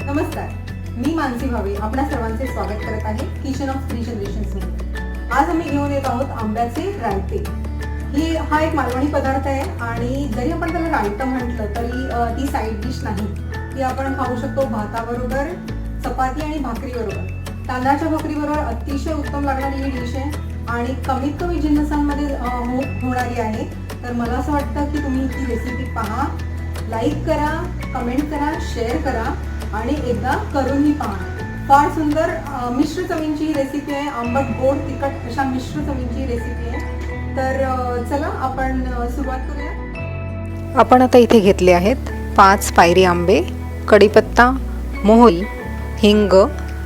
नमस्कार, मी मानसी भावे आपणा सर्वांचे स्वागत करत आहे किचन ऑफ थ्री जनरेशन्समध्ये। आज आम्ही घेऊन येत आहोत आंब्याचे रायते। हा एक मालवणी पदार्थ आहे आणि जरी आपण त्याला रायतं म्हटलं तरी ती साईड डिश नाही। ती आपण खाऊ शकतो भाताबरोबर, चपाती आणि भाकरीबरोबर। तांदळाच्या भाकरीबरोबर अतिशय उत्तम लागणारी ही डिश आहे आणि कमीत कमी जिन्नसांमध्ये होणारी आहे। तर मला असं वाटतं की तुम्ही ही रेसिपी पहा, लाईक करा, कमेंट करा, शेअर करा आणि एकदा करूनही पहा। फार सुंदर मिश्र चवींची ही रेसिपी आहे। आंबट गोड तिखट अशा मिश्र चवींची रेसिपी आहे। तर चला आपण सुरुवात करूया। आपण आता इथे घेतले आहेत 5 पायरी आंबे, कढीपत्ता, मोहरी, हिंग,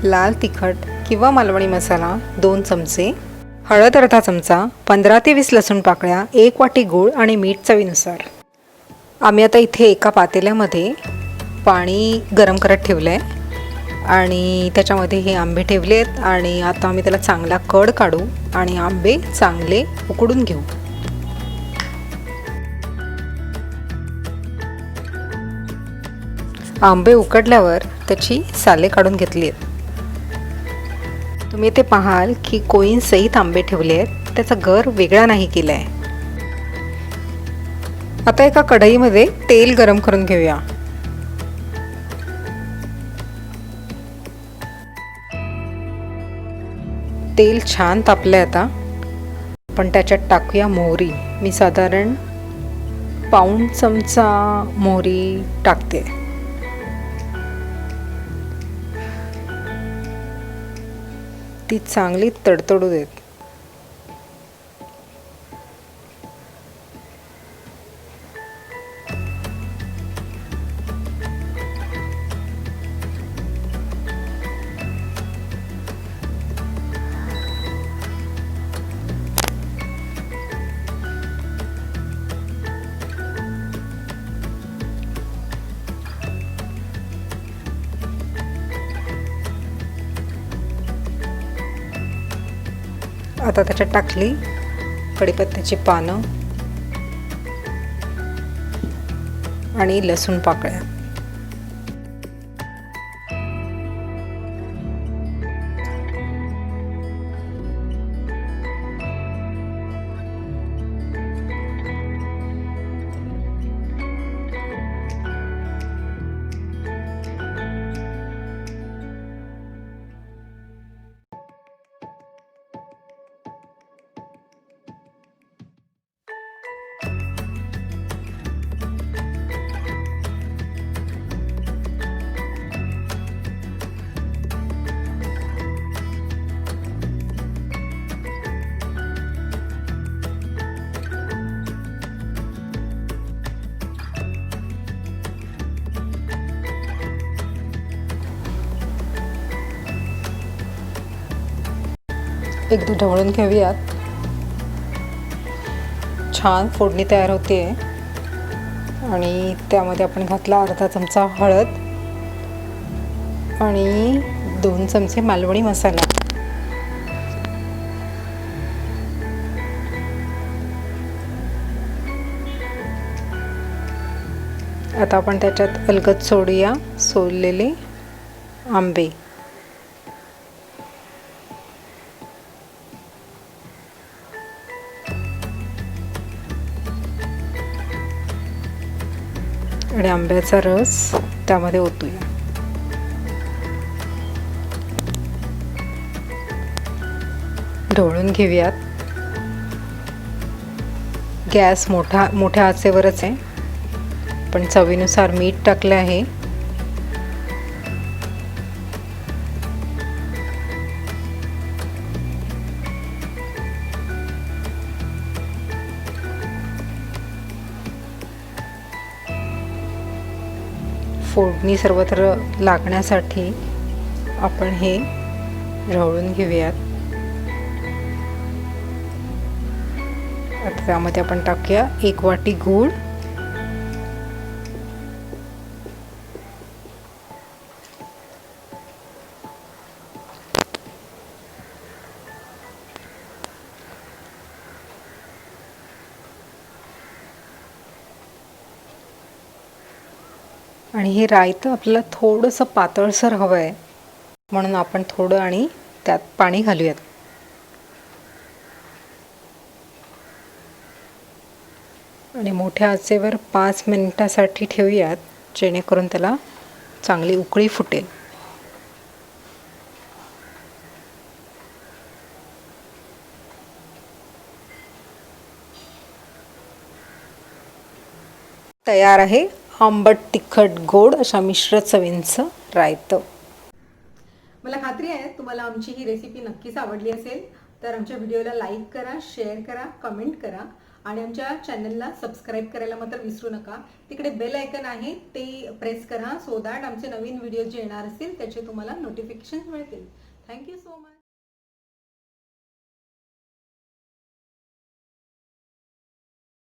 लाल तिखट किंवा मालवणी मसाला 2 चमचे, हळद अर्धा चमचा, 15 ते 20 लसूण पाकळ्या, 1 वाटी गूळ आणि मीठ चवीनुसार। आम्ही आता इथे एका पातेल्यामध्ये पाणी गरम करत ठेवलं आहे आणि त्याच्यामध्ये हे आंबे ठेवले आहेत आणि आता आम्ही त्याला चांगला कड काढू आणि आंबे चांगले उकडून घेऊ। आंबे उकडल्यावर त्याची साले काढून घेतली आहेत। तुम्ही ते पाहाल की कोईंसहित आंबे ठेवले आहेत, त्याचा गर वेगळा नाही केला आहे। आता एका कढईमध्ये तेल गरम करून घेऊया। तेल छान तापले। आता आपण त्याच्यात टाकूया मोहरी। मी साधारण पाऊण चमचा मोहरी टाकते। ती चांगली तडतडू देत। आता त्याच्यात टाकली कढीपत्त्याची पानं आणि लसूण पाकळ्या। एकदा ढवळून घेऊयात। छान फोडणी तयार होते आणि त्यामध्ये आपण घातला अर्धा चमचा हळद आणि 2 चमचे मालवणी मसाला। आता आपण त्याच्यात अलगद सोडूया सोललेले आंबे। आणि आंब्याचा रस त्यामध्ये ओतूया। ढवळून घेऊयात। गॅस मोठ्या आचेवरच आहे। पण चवीनुसार मीठ टाकले आहे। फोडणी सर्वत्र लागण्यासाठी आपण हे ढवळून घेऊयात। आता त्यामध्ये आपण टाकूया 1 वाटी गूळ, आणि हे रायतं आपल्याला थोडंसं पातळसर हवं आहे, म्हणून आपण थोडं आणि त्यात पाणी घालूयात. आणि मोठ्या आचेवर 5 मिनिटासाठी ठेवूयात, जेणेकरून त्याला चांगली उकळी फुटेल. तयार आहे आंबट तिखट गोड अशा मिश्र चवींचं रायतं. मला खात्री आहे तुम्हाला आमची ही रेसिपी नक्कीच आवडली असेल. तर आमच्या व्हिडिओला लाईक करा, शेअर करा, कमेंट करा आणि आमच्या चॅनलला सबस्क्राईब करायला मात्र विसरू नका. तिकडे बेल आयकन आहे ते प्रेस करा, सो दॅट आमचे नवीन व्हिडिओ जे येणार असतील त्याचे तुम्हाला नोटिफिकेशन मिळतील. Thank you so much.